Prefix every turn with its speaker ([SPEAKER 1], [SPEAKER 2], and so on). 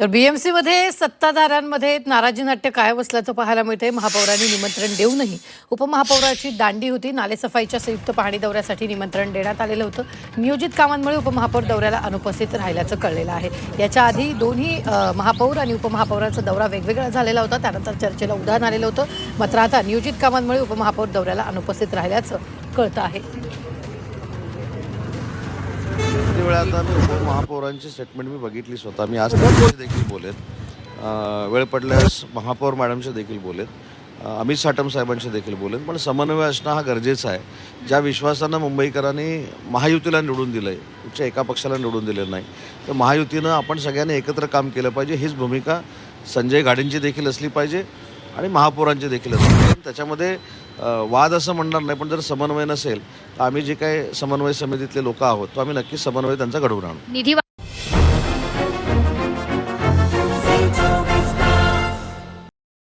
[SPEAKER 1] तर बीएमसीमध्ये सत्ताधाऱ्यांमध्ये नाराजी नाट्य कायम असल्याचं पाहायला मिळतंय। महापौरांनी निमंत्रण देऊनही उपमहापौराची दांडी होती। नालेसफाईच्या संयुक्त पाहणी दौऱ्यासाठी निमंत्रण देण्यात आलेलं होतं। नियोजित कामांमुळे उपमहापौर दौऱ्याला अनुपस्थित राहिल्याचं कळलेलं आहे। याच्या आधी दोन्ही महापौर आणि उपमहापौरांचा दौरा वेगवेगळा झालेला होता, त्यानंतर चर्चेला उधाण आलेलं होतं। मात्र आता नियोजित कामांमुळे उपमहापौर दौऱ्याला अनुपस्थित राहिल्याचं कळतं आहे।
[SPEAKER 2] किती वेळा आता मी उपमहापौरांची स्टेटमेंट मी बघितली स्वतः। मी आज त्यांच्याशी देखील बोलेत, वेळ पडल्यास महापौर मॅडमशी देखील बोलेत, अमित साटम साहेबांशी देखील बोलेत। पण समन्वय असणं हा गरजेचा आहे। ज्या विश्वासानं मुंबईकरांनी महायुतीला निवडून दिलं आहे, कुठच्या एका पक्षाला निवडून दिलेलं नाही, तर महायुतीनं आपण सगळ्यांनी एकत्र काम केलं पाहिजे। हीच भूमिका संजय घाडींची देखील असली पाहिजे आणि महापौरांची देखील असली पाहिजे। त्याच्यामध्ये वाद असं म्हणणार नाही, पण जर समन्वय नसेल तर आम्ही जे काही समन्वय समितीतले लोक आहोत तो आम्ही नक्कीच समन्वय त्यांचा घडवून आणू।